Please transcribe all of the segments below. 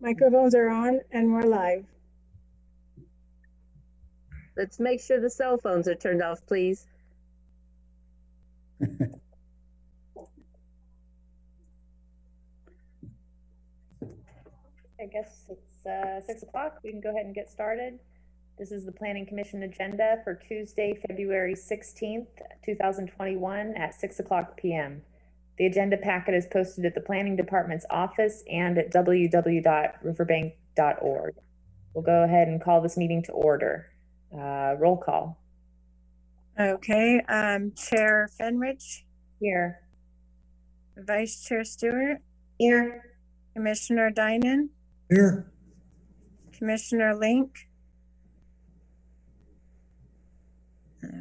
Microphones are on and we're live. Let's make sure the cell phones are turned off, please. I guess it's 6 o'clock. We can go ahead and get started. This is the Planning Commission agenda for Tuesday, February 16th, 2021 at 6 o'clock p.m. The agenda packet is posted at the Planning Department's office and at www.riverbank.org. We'll go ahead and call this meeting to order. Roll call. Okay, Chair Fenrich. Here. Vice Chair Stewart. Here. Commissioner Dinan. Here. Commissioner Link.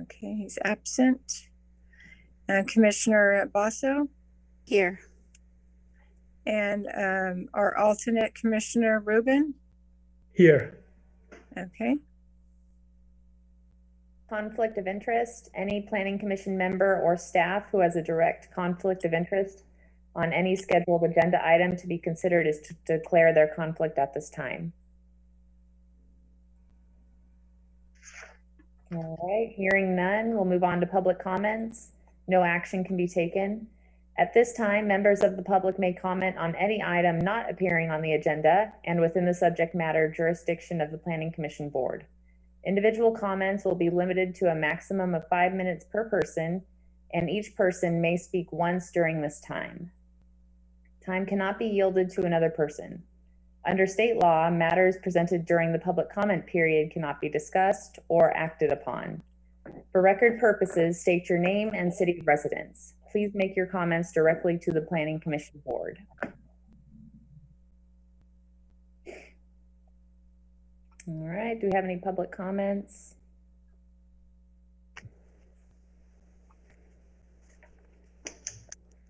Okay, he's absent. Commissioner Basso. Here. And our alternate Commissioner Rubin. Here. Okay. Conflict of interest. Any Planning Commission member or staff who has a direct conflict of interest on any scheduled agenda item to be considered is to declare their conflict at this time. All right, hearing none, we'll move on to public comments. No action can be taken. At this time, members of the public may comment on any item not appearing on the agenda and within the subject matter jurisdiction of the Planning Commission Board. Individual comments will be limited to a maximum of 5 minutes per person, and each person may speak once during this time. Time cannot be yielded to another person. Under state law, matters presented during the public comment period cannot be discussed or acted upon. For record purposes, state your name and city of residence. Please make your comments directly to the Planning Commission Board. All right, do we have any public comments?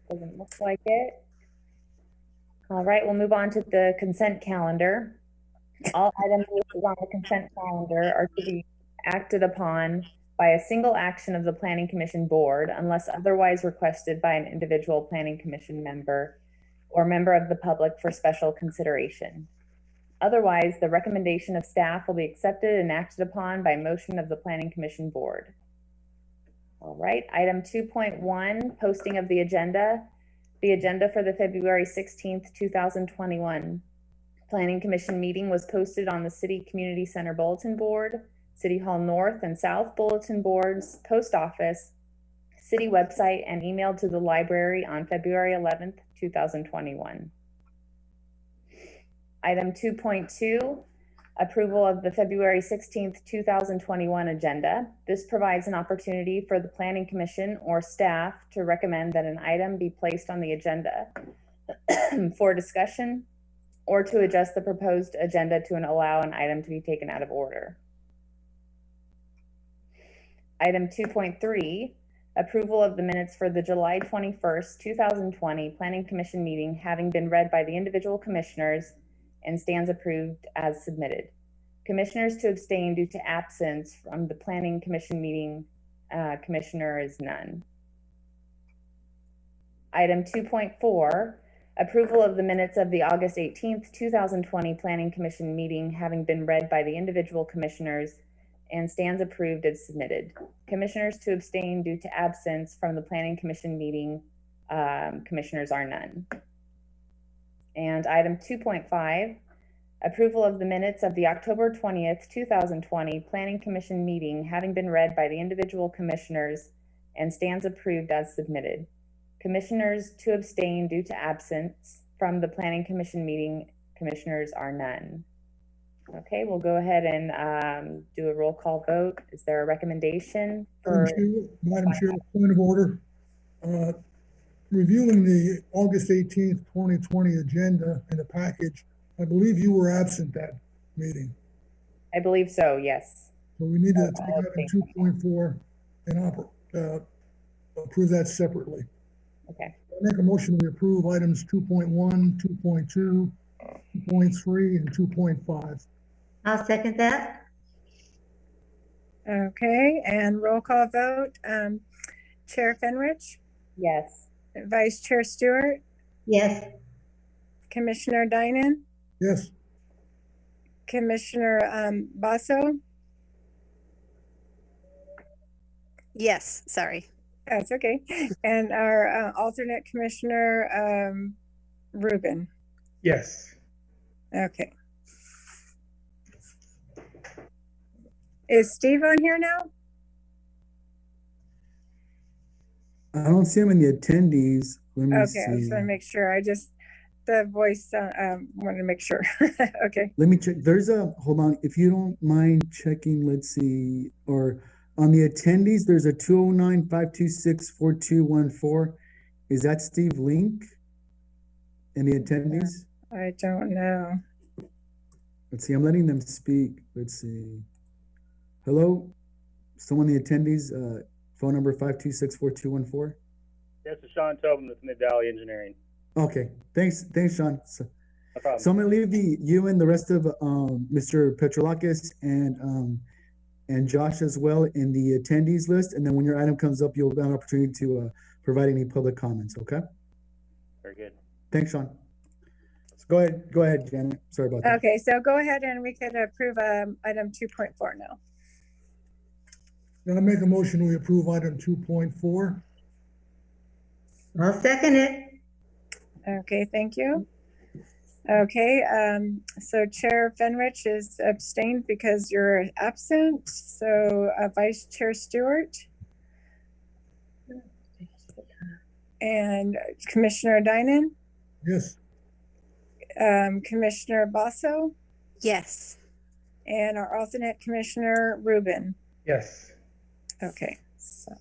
Doesn't look like it. All right, we'll move on to the consent calendar. All items listed on the consent calendar are to be acted upon by a single action of the Planning Commission Board unless otherwise requested by an individual Planning Commission member or member of the public for special consideration. Otherwise, the recommendation of staff will be accepted and acted upon by motion of the Planning Commission Board. All right, item 2.1, posting of the agenda. The agenda for the February 16th, 2021 Planning Commission meeting was posted on the City Community Center Bulletin Board, City Hall North and South Bulletin Boards, Post Office, City website, and emailed to the library on February 11th, 2021. Item 2.2, approval of the February 16th, 2021 agenda. This provides an opportunity for the Planning Commission or staff to recommend that an item be placed on the agenda for discussion or to adjust the proposed agenda to allow an item to be taken out of order. Item 2.3, approval of the minutes for the July 21st, 2020 Planning Commission meeting having been read by the individual commissioners and stands approved as submitted. Commissioners to abstain due to absence from the Planning Commission meeting, commissioner is none. Item 2.4, approval of the minutes of the August 18th, 2020 Planning Commission meeting having been read by the individual commissioners and stands approved as submitted. Commissioners to abstain due to absence from the Planning Commission meeting, commissioners are none. And item 2.5, approval of the minutes of the October 20th, 2020 Planning Commission meeting having been read by the individual commissioners and stands approved as submitted. Commissioners to abstain due to absence from the Planning Commission meeting, commissioners are none. Okay, we'll go ahead and do a roll call vote. Is there a recommendation for? Madam Chair, point of order. Reviewing the August 18th, 2020 agenda in the package, I believe you were absent that meeting. I believe so, yes. So we need to take item 2.4 and approve that separately. Okay. I make a motion we approve items 2.1, 2.2, 2.3, and 2.5. I'll second that. Okay, and roll call vote. Chair Fenrich. Yes. Vice Chair Stewart. Yes. Commissioner Dinan. Yes. Commissioner Basso? Yes, sorry. That's okay. And our alternate commissioner, Ruben. Yes. Okay. Is Steve on here now? I don't see him in the attendees. Let me Okay, I just see. want to make sure. The voice, wanted to make sure. Okay. Let me check. There's hold on. If you don't mind checking, let's see. Or on the attendees, there's a 209-526-4214. Is that Steve Link in the attendees? I don't know. Let's see. I'm letting them speak. Let's see. Hello? Someone in the attendees, phone number 526-4214. This is Sean Tobin with Mid Valley Engineering. Okay. Thanks, Sean. So, No problem. I'm gonna leave you and the rest of Mr. Petrolakis and Josh as well in the attendees list, and then when your item comes up, you'll have an opportunity to provide any public comments. Okay. Very good. Thanks, Sean. So go ahead, Janet. Sorry about that. Okay, so go ahead and we can approve item 2.4 now. Then I make a motion, we approve item 2.4. I'll second it. Okay, thank you. Okay, so Chair Fenrich is abstained because you're absent. So Vice Chair Stewart and Commissioner Dinan, Yes. Commissioner Basso, Yes. and our alternate Commissioner Ruben. Yes. Okay, so.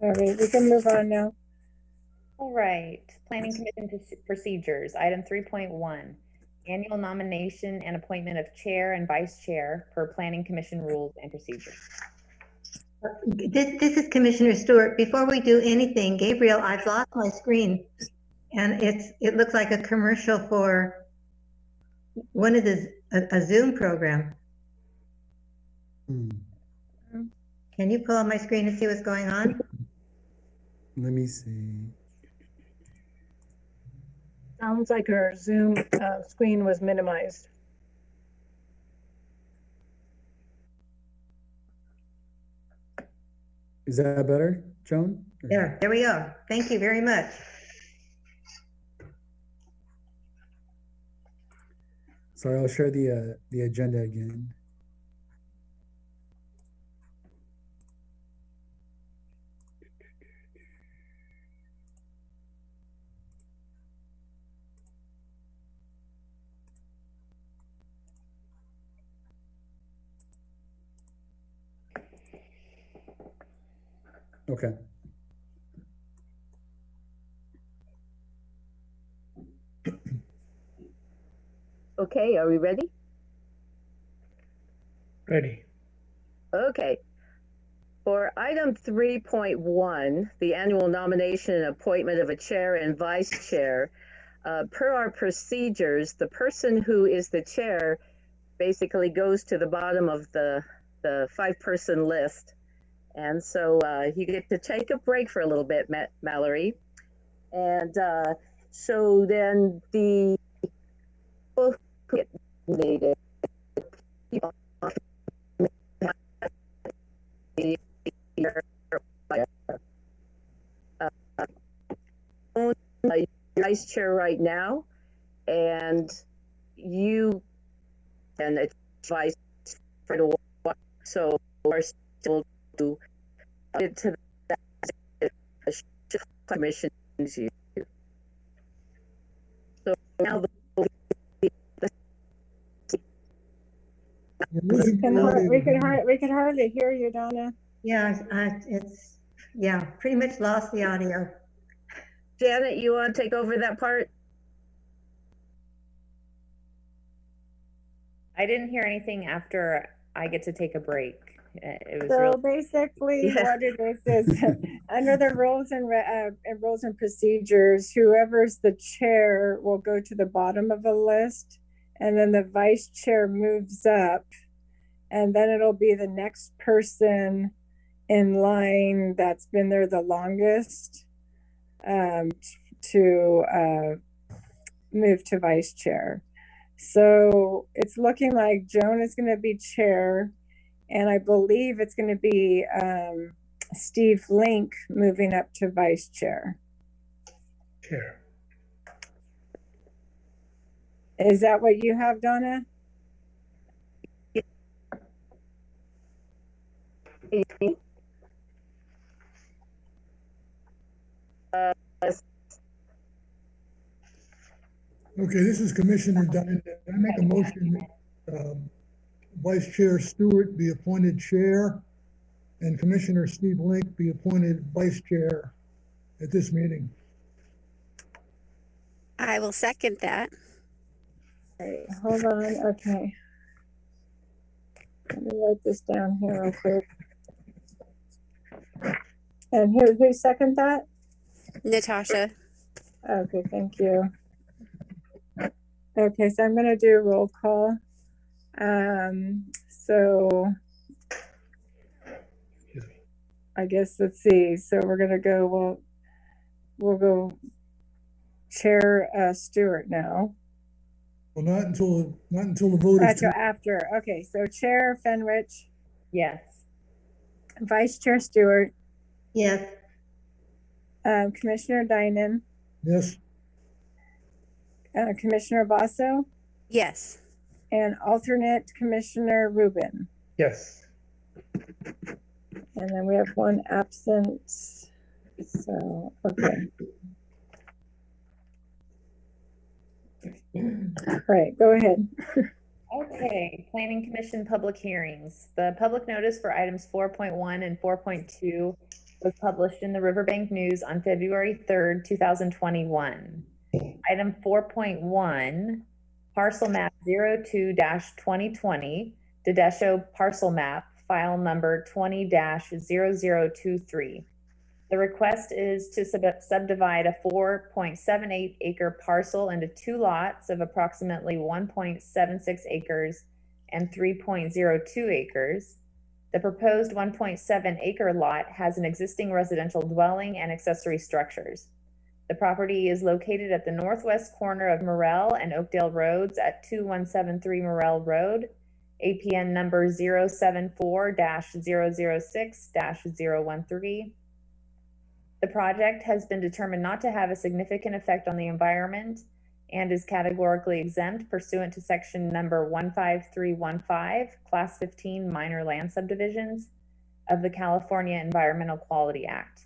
All right, we can move on now. All right, Planning Commission procedures, item 3.1, annual nomination and appointment of chair and vice chair per Planning Commission rules and procedures. This is Commissioner Stewart. Before we do anything, Gabriel, I've lost my screen, and it looks like a commercial for one of a Zoom program. Hmm. Can you pull on my screen to see what's going on? Let me see. Sounds like our Zoom screen was minimized. Is that better, Joan? There we go. Thank you very much. Sorry, I'll share the agenda again. Okay. Okay, are we ready? Ready. Okay. For item 3.1, the annual nomination and appointment of a chair and vice chair, per our procedures, the person who is the chair basically goes to the bottom of the 5-person list. And so you get to take a break for a little bit, Mallory. And so then the people who get nominated, vice chair right now, and it's vice for the while. So we're still to get to the commission. So now We can hardly hear you, Donna. Yeah, pretty much lost the audio. Janet, you want to take over that part? I didn't hear anything after I get to take a break. It was So basically, what it is under the rules and procedures, whoever's the chair will go to the bottom of the list, and then the vice chair moves up, and then it'll be the next person in line that's been there the longest to move to vice chair. So it's looking like Joan is going to be chair, and I believe it's going to be Steve Link moving up to vice chair. Chair. Is that what you have, Donna? Okay, this is Commissioner Dunn. I make a motion that Vice Chair Stewart be appointed chair and Commissioner Steve Link be appointed vice chair at this meeting. I will second that. Okay, hold on. Okay. Let me write this down here real quick. And who seconded that? Natasha. Okay, thank you. Okay, so I'm going to do a roll call. So I guess, let's see. So we're going to go, we'll go Chair Stewart now. Well, not until the vote is after. Okay, so Chair Fenrich. Yes. Vice Chair Stewart. Yes. Commissioner Dynan. Yes. Commissioner Basso. Yes. And alternate Commissioner Rubin. Yes. And then we have one absent. So, okay. All right, go ahead. Okay, Planning Commission public hearings. The public notice for items 4.1 and 4.2 was published in the Riverbank News on February 3rd, 2021. Item 4.1, parcel map 02-2020, Dadesho parcel map, file number 20-0023. The request is to subdivide a 4.78 acre parcel into two lots of approximately 1.76 acres and 3.02 acres. The proposed 1.7 acre lot has an existing residential dwelling and accessory structures. The property is located at the northwest corner of Morel and Oakdale Roads at 2173 Morel Road, APN number 074-006-013. The project has been determined not to have a significant effect on the environment and is categorically exempt pursuant to section number 15315, class 15 minor land subdivisions of the California Environmental Quality Act.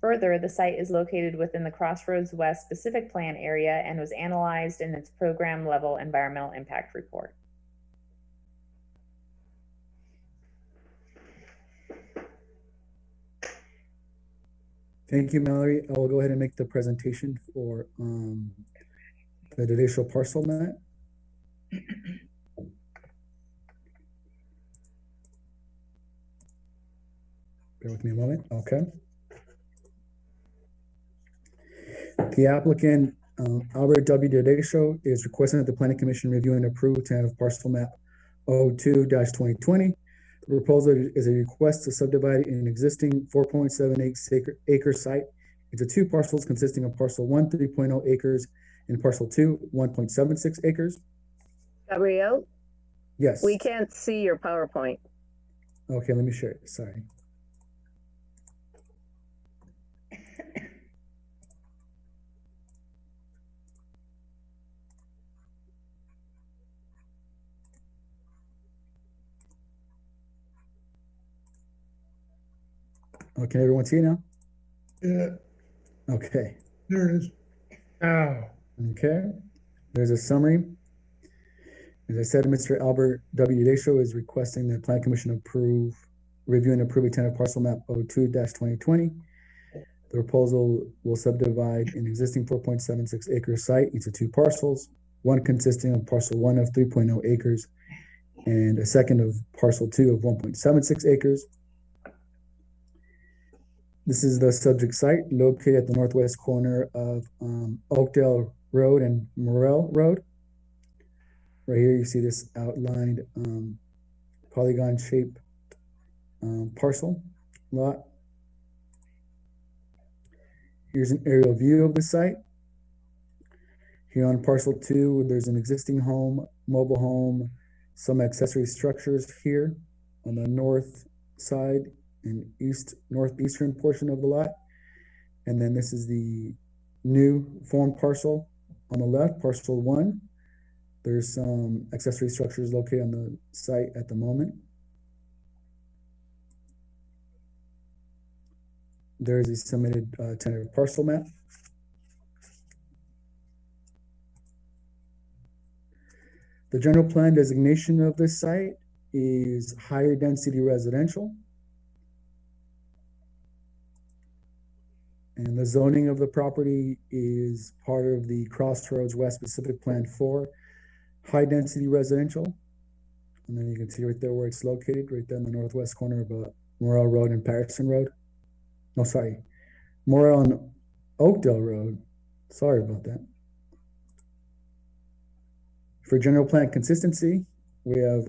Further, the site is located within the Crossroads West specific plan area and was analyzed in its program level environmental impact report. Thank you, Mallory. I will go ahead and make the presentation for the Dadesho parcel map. Bear with me a moment. Okay. The applicant, Albert W. Dadesho, is requesting that the Planning Commission review and approve tentative parcel map 02-2020. The proposal is a request to subdivide an existing 4.78 acre site into two parcels consisting of parcel 1, 3.0 acres, and parcel 2, 1.76 acres. Gabrielle? Yes. We can't see your PowerPoint. Okay, let me share it. Sorry. Oh, can everyone see it now? Yeah. Okay. There it is. Oh. Okay. There's a summary. As I said, Mr. Albert W. Dadesho is requesting the Planning Commission approve, review and approve a tentative parcel map 02-2020. The proposal will subdivide an existing 4.76 acre site into two parcels, one consisting of parcel 1 of 3.0 acres and a second of parcel 2 of 1.76 acres. This is the subject site located at the northwest corner of Oakdale Road and Morel Road. Right here, you see this outlined polygon shaped parcel lot. Here's an aerial view of the site. Here on parcel 2, there's an existing home, mobile home, some accessory structures here on the north side and northeastern portion of the lot. And then this is the new formed parcel on the left, parcel 1. There's some accessory structures located on the site at the moment. There's a submitted tentative parcel map. The general plan designation of this site is higher density residential. And the zoning of the property is part of the Crossroads West Specific Plan 4, high density residential. And then you can see right there where it's located, right there in the northwest corner of Morrell Road and Patterson Road. No, sorry, Morrell and Oakdale Road. Sorry about that. For general plan consistency, we have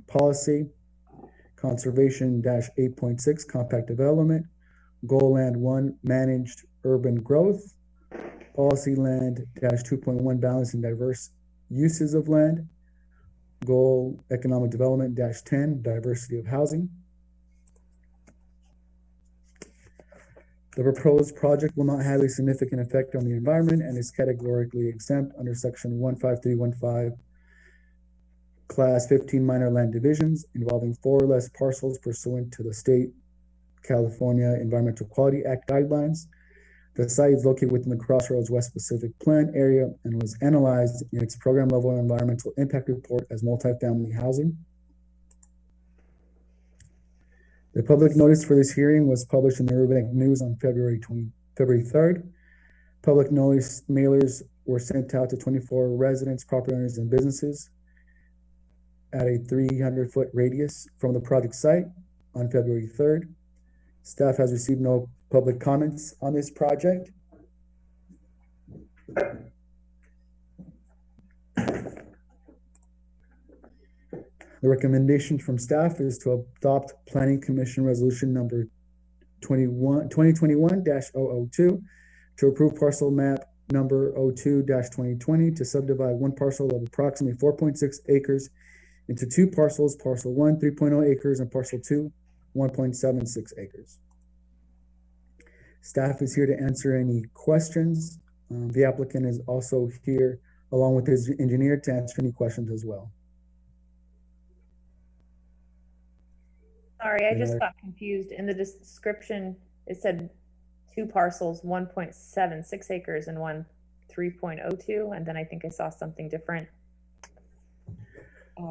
policy conservation-8.6 compact development, goal land 1 managed urban growth, policy land -2.1 balancing diverse uses of land, goal economic development -10 diversity of housing. The proposed project will not have a significant effect on the environment and is categorically exempt under section 15315, class 15 minor land divisions involving 4 or less parcels pursuant to the state California Environmental Quality Act guidelines. The site is located within the Crossroads West Pacific Plan area and was analyzed in its program level environmental impact report as multifamily housing. The public notice for this hearing was published in the Riverbank News on February 3rd. Public notice mailers were sent out to 24 residents, property owners, and businesses at a 300-foot radius from the project site on February 3rd. Staff has received no public comments on this project. The recommendation from staff is to adopt Planning Commission Resolution number 2021-002 to approve parcel map number 02-2020 to subdivide one parcel of approximately 4.6 acres into 2 parcels, parcel 1, 3.0 acres, and parcel 2, 1.76 acres. Staff is here to answer any questions. The applicant is also here along with his engineer to answer any questions as well. Sorry, I just got confused. In the description, it said 2 parcels, 1.76 acres and one 3.02. And then I think I saw something different.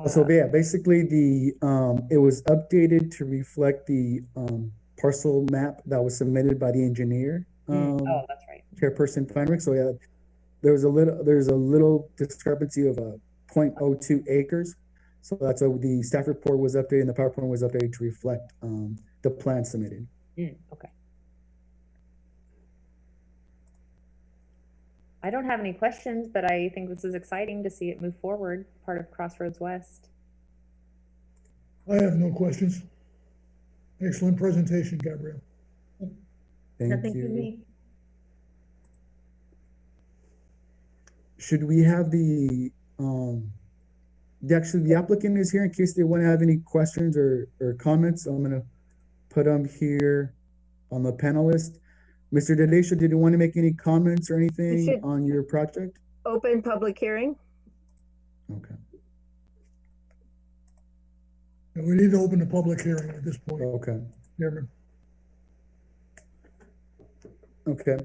So yeah, basically it was updated to reflect the parcel map that was submitted by the engineer. Oh, that's right. Chairperson Feinrich. So yeah, there's a little discrepancy of 0.02 acres. So that's why the staff report was updated and the PowerPoint was updated to reflect the plan submitted. Okay. I don't have any questions, but I think this is exciting to see it move forward, part of Crossroads West. I have no questions. Excellent presentation, Gabrielle. Thank you. Should we have the applicant is here in case they want to have any questions or comments. I'm going to put them here on the panelist. Mr. Dadesho, did you want to make any comments or anything on your project? Open public hearing. Okay. And we need to open the public hearing at this point. Okay. Chairman. Okay.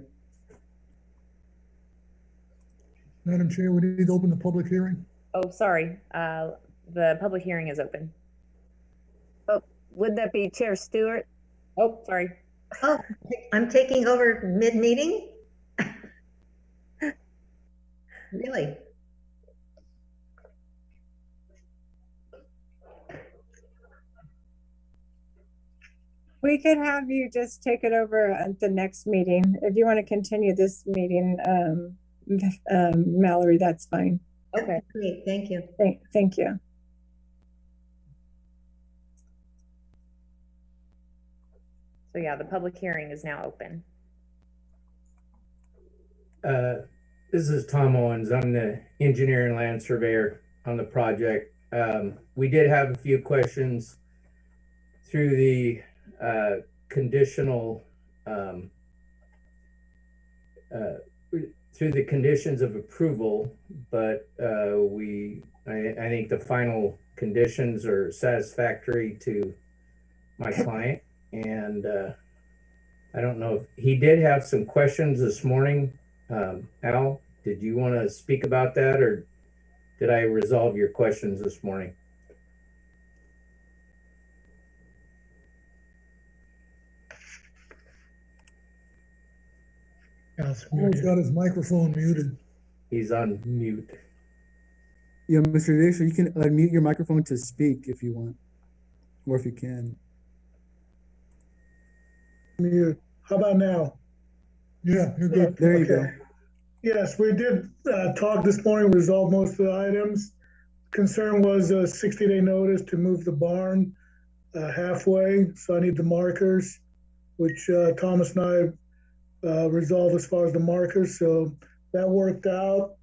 Madam Chair, we need to open the public hearing. Oh, sorry. The public hearing is open. Oh, would that be Chair Stewart? Oh, sorry. Oh, I'm taking over mid-meeting? Really? We could have you just take it over at the next meeting. If you want to continue this meeting, Mallory, that's fine. Okay, great, thank you. Thank you. So yeah, the public hearing is now open. This is Tom Owens. I'm the engineer and land surveyor on the project. We did have a few questions through the conditional through the conditions of approval, but I think the final conditions are satisfactory to my client, and I don't know if he did have some questions this morning. Al, did you want to speak about that, or did I resolve your questions this morning? Al's Al's muted. got his microphone muted. He's on mute. Yeah, Mr. Dadesho, you can unmute your microphone to speak if you want, or if you can. Mute. How about now? Yeah, you're good. There you Okay. go. Yes, we did talk this morning, resolve most of the items. Concern was a 60-day notice to move the barn halfway, so I need the markers, which Thomas and I resolved as far as the markers, so that worked out.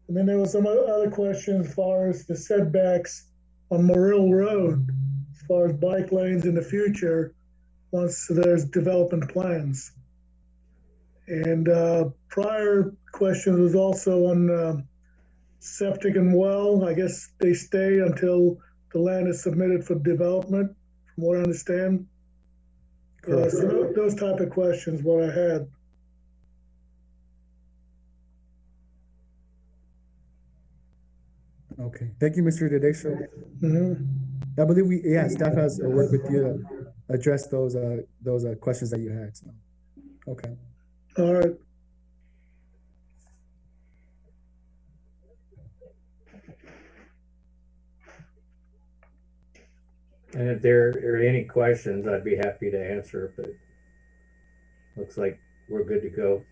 And then there was some other questions as far as the setbacks on Morrill Road, as far as bike lanes in the future, once there's development plans. And prior questions was also on septic and well. I guess they stay until the land is submitted for development, from what I understand. So those type of questions, what I had. Okay, thank you, Mr. Dadesho. Mm-hmm. I believe staff has worked with you to address those questions that you had. So, okay. All right. And if there are any questions, I'd be happy to answer, but looks like we're good to go.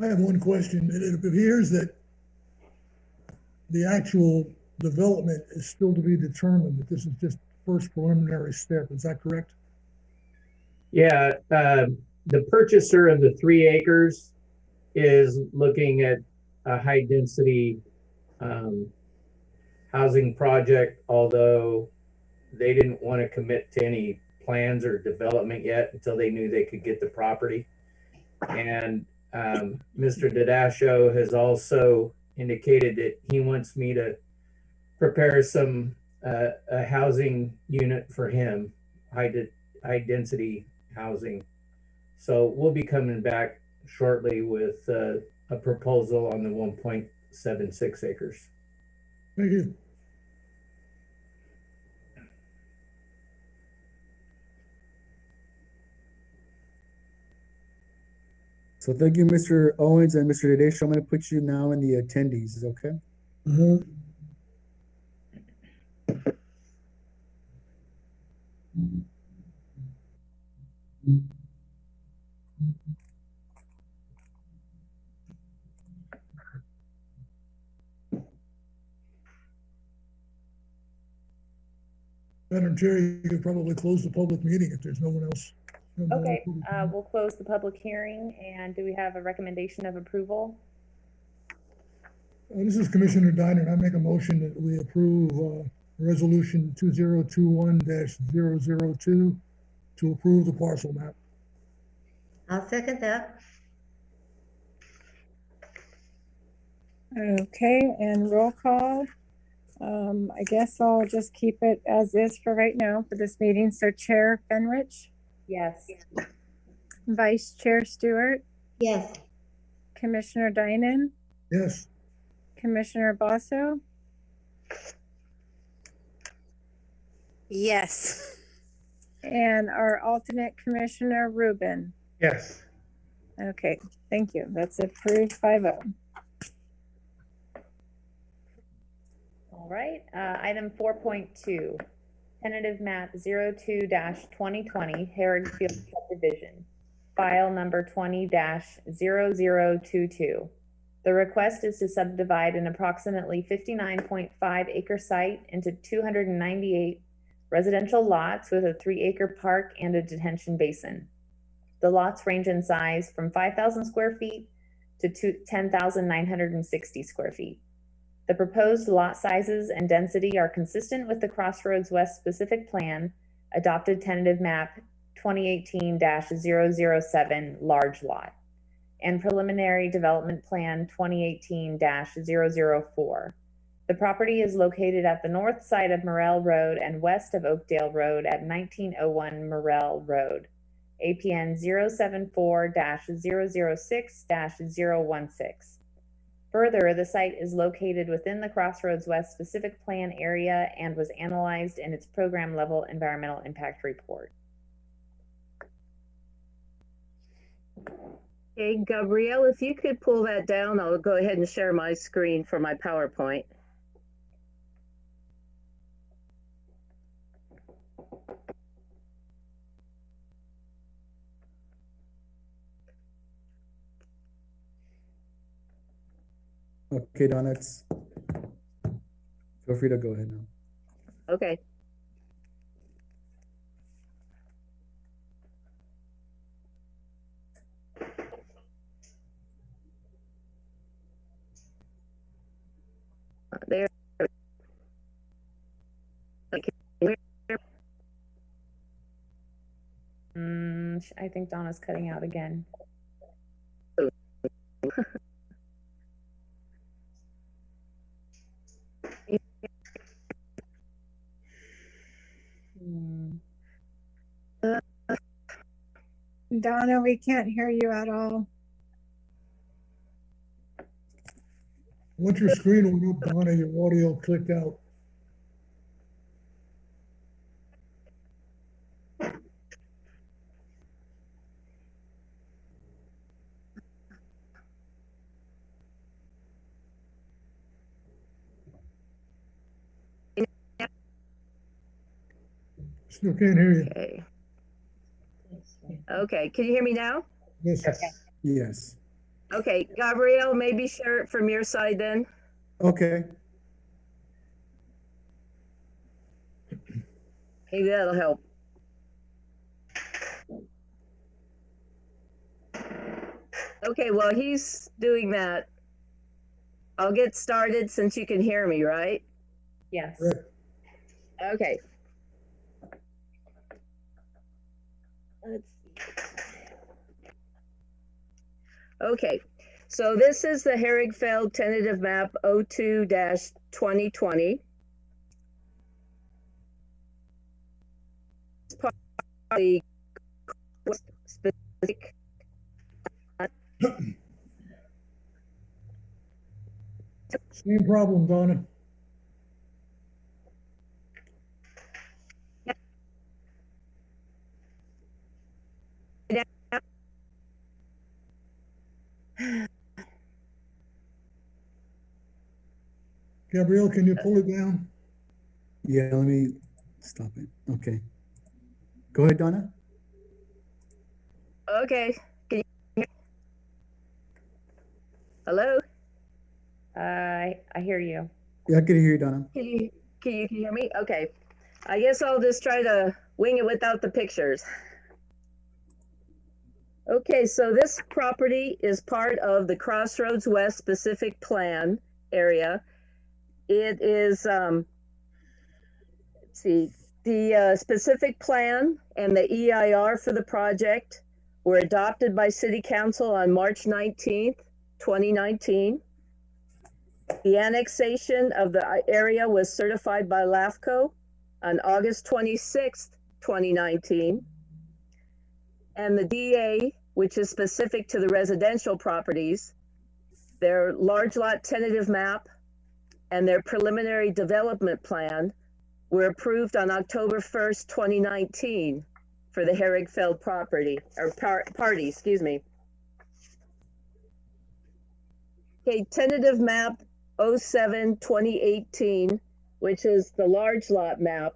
I have one question. It appears that the actual development is still to be determined, that this is just first preliminary step. Is that correct? Yeah, the purchaser of the 3 acres is looking at a high density housing project, although they didn't want to commit to any plans or development yet until they knew they could get the property. And Mr. Dadesho has also indicated that he wants me to prepare some a housing unit for him, high density housing. So we'll be coming back shortly with a proposal on the 1.76 acres. Thank you. So thank you, Mr. Owens and Mr. Dadesho. I'm going to put you now in the attendees, is okay? Mm-hmm. Madam Chair, you could probably close the public meeting if there's no one else. Okay, we'll close the public hearing, and do we have a recommendation of approval? This is Commissioner Diner. I make a motion that we approve resolution 2021-002 to approve the parcel map. I'll second that. Okay, and roll call. I guess I'll just keep it as is for right now for this meeting. So Chair Fenrich? Yes. Vice Chair Stewart? Yes. Commissioner Dinan? Yes. Commissioner Basso? Yes. And our alternate Commissioner Rubin? Yes. Okay, thank you. That's approved 5-0. All right, item 4.2, tentative map 02-2020 Harrigfeld Subdivision, file number 20-0022. The request is to subdivide an approximately 59.5 acre site into 298 residential lots with a 3-acre park and a detention basin. The lots range in size from 5,000 square feet to 10,960 square feet. The proposed lot sizes and density are consistent with the Crossroads West specific plan, adopted tentative map 2018-007 large lot, and preliminary development plan 2018-004. The property is located at the north side of Morel Road and west of Oakdale Road at 1901 Morel Road, APN 074-006-016. Further, the site is located within the Crossroads West specific plan area and was analyzed in its program level environmental impact report. Okay, Gabrielle, if you could pull that down, I'll go ahead and share my screen for my PowerPoint. Okay, Donna, feel free to go ahead now. Okay. There. I think Donna's cutting out again. Donna, we can't hear you at all. Once your screen went up, Donna, your audio clicked out. Still can't hear you. Okay. Okay, can you hear me now? Yes. Yes. Okay, Gabrielle, maybe share it from your side then. Okay. Maybe that'll help. Okay, while he's doing that, I'll get started since you can hear me, right? Yes. Right. Okay. Let's see. Okay, so this is the Harrigfeld tentative map 02-2020. The specific Same problem, Donna. Gabrielle, can you pull it down? Yeah, let me stop it. Okay. Go ahead, Donna. Okay. Can you hear? Hello? I hear you. Yeah, I can hear you, Donna. Can you hear me? Okay. I guess I'll just try to wing it without the pictures. Okay, so this property is part of the Crossroads West specific plan area. It is, let's see, the specific plan and the EIR for the project were adopted by City Council on March 19th, 2019. The annexation of the area was certified by LAFCO on August 26th, 2019. And the DA, which is specific to the residential properties, their large lot tentative map and their preliminary development plan were approved on October 1st, 2019 for the Harrigfeld property, or party, excuse me. Okay, tentative map 07-2018, which is the large lot map.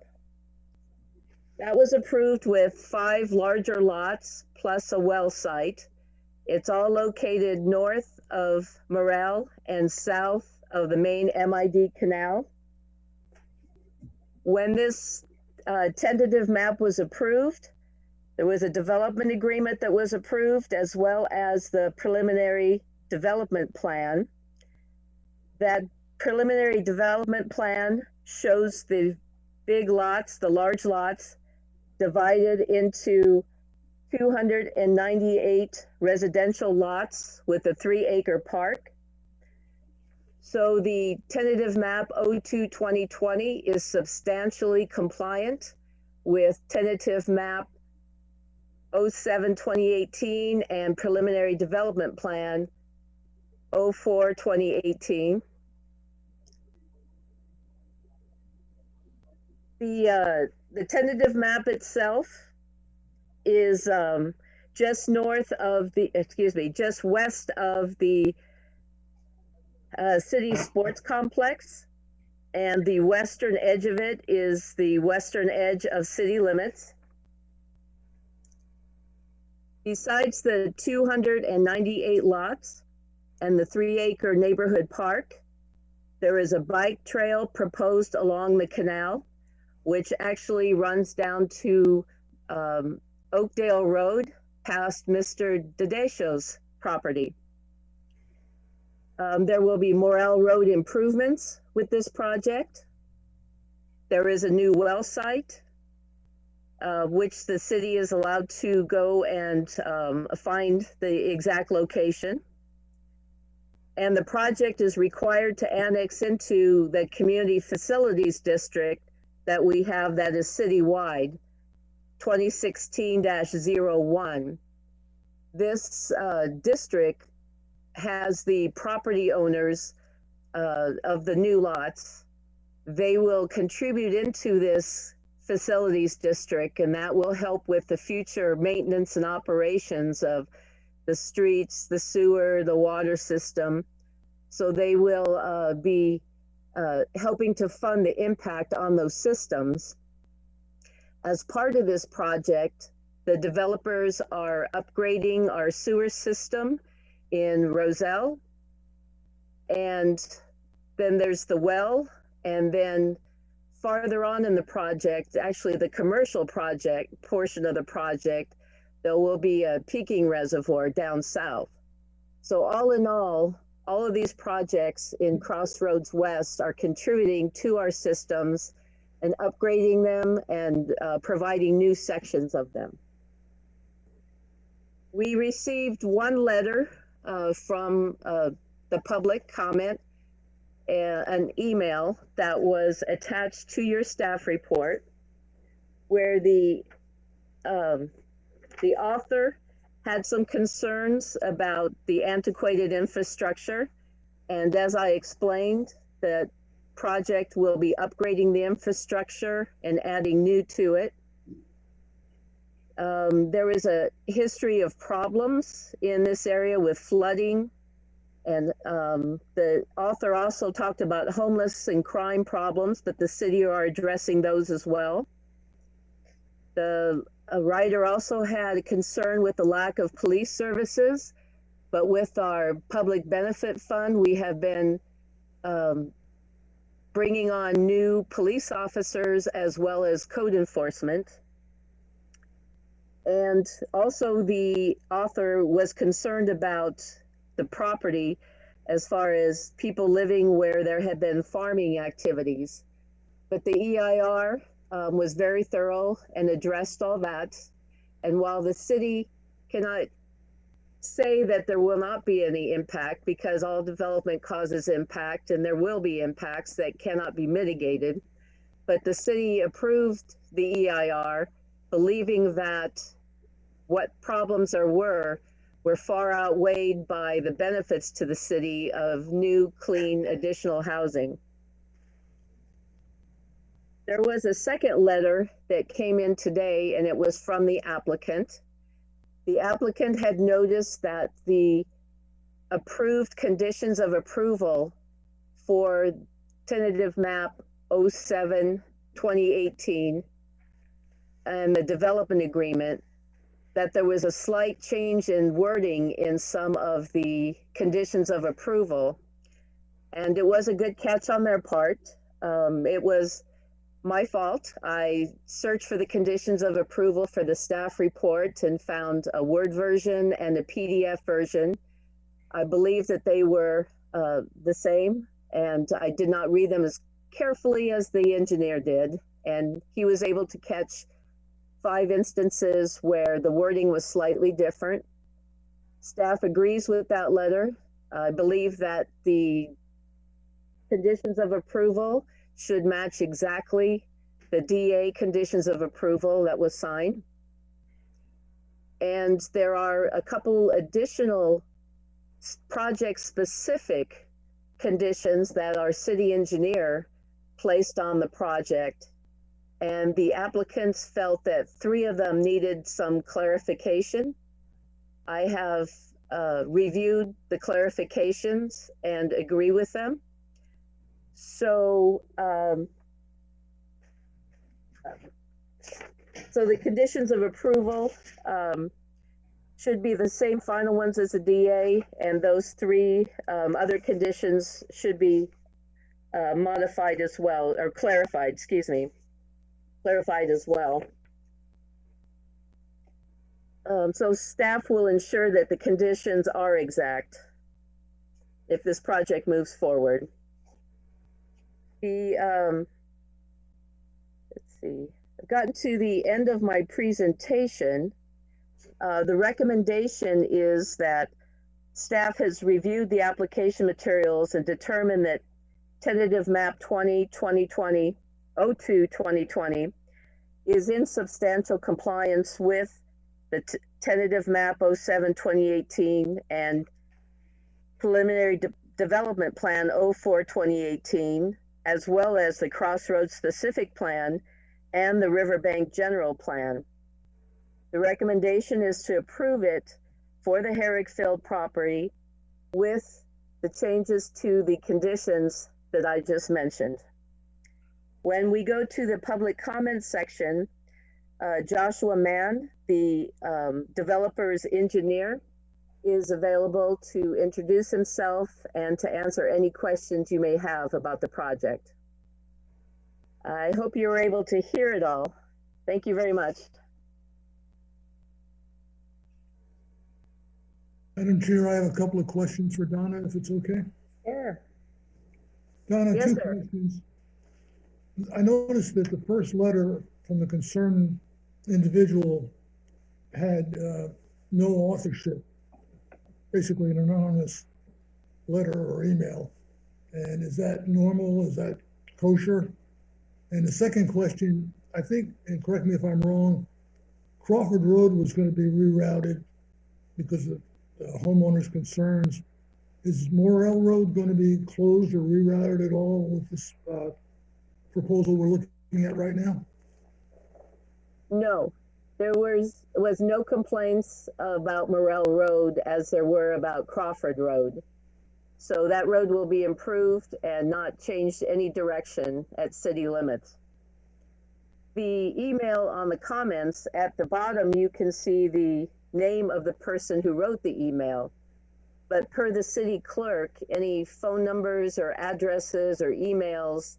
That was approved with 5 larger lots plus a well site. It's all located north of Morel and south of the main MID canal. When this tentative map was approved. There was a development agreement that was approved, as well as the preliminary development plan. That preliminary development plan shows the big lots, the large lots, divided into 298 residential lots with a 3-acre park. So the tentative map 02-2020 is substantially compliant with tentative map 07-2018 and preliminary development plan 04-2018. The tentative map itself is just west of the city sports complex, and the western edge of it is the western edge of city limits. Besides the 298 lots and the 3-acre neighborhood park, there is a bike trail proposed along the canal, which actually runs down to Oakdale Road past Mr. Dadesho's property. There will be Morel Road improvements with this project. There is a new well site, which the city is allowed to go and find the exact location. And the project is required to annex into the community facilities district that we have that is citywide, 2016-01. This district has the property owners of the new lots. They will contribute into this facilities district, and that will help with the future maintenance and operations of the streets, the sewer, the water system. So they will be helping to fund the impact on those systems. As part of this project, the developers are upgrading our sewer system in Roselle, and then there's the well, and then farther on in the project, actually the commercial project portion of the project, there will be a peaking reservoir down south. So all in all of these projects in Crossroads West are contributing to our systems and upgrading them and providing new sections of them. We received one letter from the public comment, an email that was attached to your staff report, where the author had some concerns about the antiquated infrastructure. And as I explained, the project will be upgrading the infrastructure and adding new to it. There is a history of problems in this area with flooding. And the author also talked about homeless and crime problems, but the city are addressing those as well. The writer also had a concern with the lack of police services, but with our public benefit fund, we have been bringing on new police officers as well as code enforcement. And also the author was concerned about the property as far as people living where there had been farming activities. But the EIR was very thorough and addressed all that. And while the city cannot say that there will not be any impact, because all development causes impact and there will be impacts that cannot be mitigated, but the city approved the EIR, believing that what problems there were far outweighed by the benefits to the city of new, clean, additional housing. There was a second letter that came in today, and it was from the applicant. The applicant had noticed that the approved conditions of approval for tentative map 07-2018 and the development agreement, that there was a slight change in wording in some of the conditions of approval. And it was a good catch on their part. It was My fault. I searched for the conditions of approval for the staff report and found a Word version and a PDF version. I believe that they were the same, and I did not read them as carefully as the engineer did. And he was able to catch 5 instances where the wording was slightly different. Staff agrees with that letter. I believe that the conditions of approval should match exactly the DA conditions of approval that was signed. And there are a couple additional project-specific conditions that our city engineer placed on the project. And the applicants felt that 3 of them needed some clarification. I have reviewed the clarifications and agree with them. So, so the conditions of approval should be the same final ones as the DA, and those 3 other conditions should be modified as well, or clarified, excuse me, clarified as well. So staff will ensure that the conditions are exact if this project moves forward. Let's see, I've gotten to the end of my presentation. The recommendation is that staff has reviewed the application materials and determined that tentative map 2020 is in substantial compliance with the tentative map 07-2018 and preliminary development plan 04-2018, as well as the Crossroads specific plan and the Riverbank general plan. The recommendation is to approve it for the Harrigfeld property with the changes to the conditions that I just mentioned. When we go to the public comment section, Joshua Mann, the developer's engineer, is available to introduce himself and to answer any questions you may have about the project. I hope you were able to hear it all. Thank you very much. Madam Chair, I have a couple of questions for Donna, if it's okay. Sure. Donna, Yes, 2 sir. questions. I noticed that the first letter from the concerned individual had no authorship, basically an anonymous letter or email. And is that normal? Is that kosher? And the second question, I think, and correct me if I'm wrong, Crawford Road was going to be rerouted because of homeowners' concerns. Is Morrell Road going to be closed or rerouted at all with this proposal we're looking at right now? No, there was no complaints about Morrell Road as there were about Crawford Road. So that road will be improved and not changed any direction at city limits. The email on the comments at the bottom, you can see the name of the person who wrote the email. But per the city clerk, any phone numbers or addresses or emails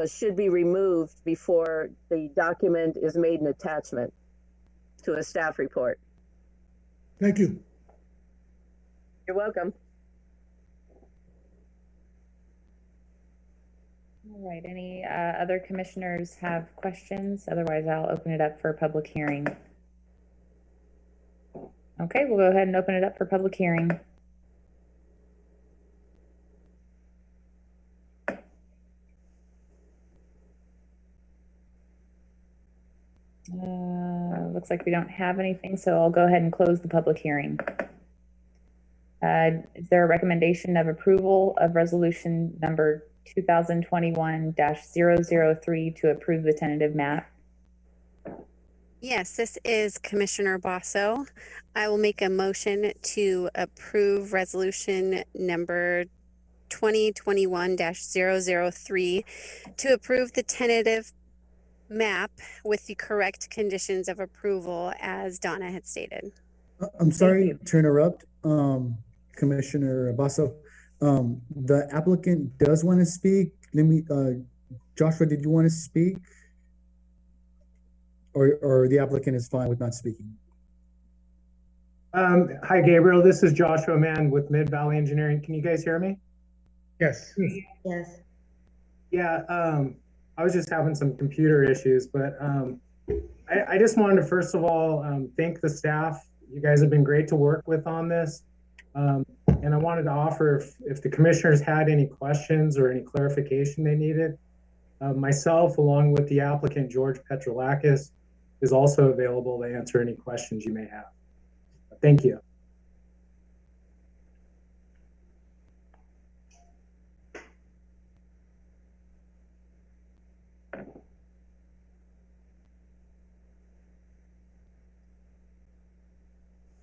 should be removed before the document is made an attachment to a staff report. Thank you. You're welcome. All right, any other commissioners have questions? Otherwise, I'll open it up for a public hearing. Okay, we'll go ahead and open it up for public hearing. Looks like we don't have anything, so I'll go ahead and close the public hearing. Is there a recommendation of approval of resolution number 2021-003 to approve the tentative map? Yes, this is Commissioner Basso. I will make a motion to approve resolution number 2021-003 to approve the tentative map with the correct conditions of approval as Donna had stated. I'm sorry to interrupt, Commissioner Basso. The applicant does want to speak. Let me, Joshua, did you want to speak? Or the applicant is fine with not speaking? Hi, Gabriel. This is Joshua Mann with Mid Valley Engineering. Can you guys hear me? Yes. Yes. Yeah, I was just having some computer issues, but I just wanted to first of all thank the staff. You guys have been great to work with on this. And I wanted to offer if the commissioners had any questions or any clarification they needed, myself, along with the applicant, George Petrolakis, is also available to answer any questions you may have. Thank you.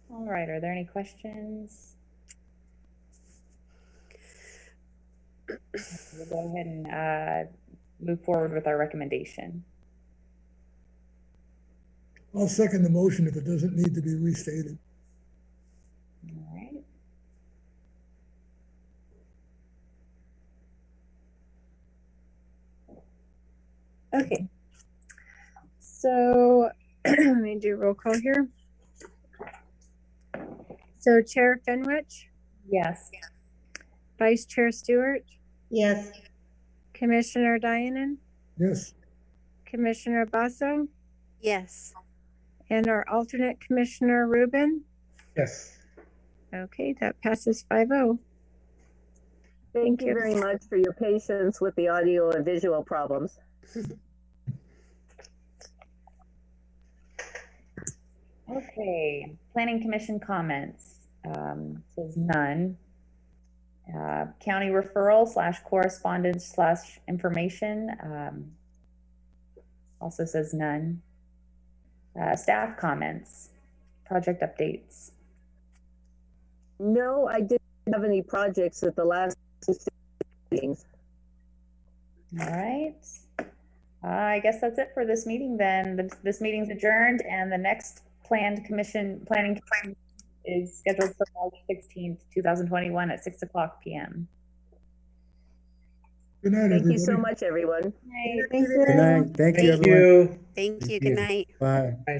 All right, are there any questions? We'll go ahead and move forward with our recommendation. I'll second the motion if it doesn't need to be restated. All right. Okay. So let me do roll call here. So Chair Fenwich, Yes. Vice Chair Stewart, Yes. Commissioner Dianen, Yes, Commissioner Basso, Yes. and our alternate Commissioner Rubin. Yes. Okay, that passes 5-0. Thank you you. very much for your patience with the audio and visual problems. Okay, Planning Commission comments. Says none. County referral / correspondence / information. Also says none. Staff comments, project updates. No, I didn't have any projects at the last 2 meetings. All right. I guess that's it for this meeting then. This meeting's adjourned and the next planning commission is scheduled for March 16th, 2021 at 6:00 p.m. good night, Thank everybody. you so much, everyone. Thank Good night. Thank you, Thank everyone. you. Thank you. Thank Good you. night. Bye. Bye.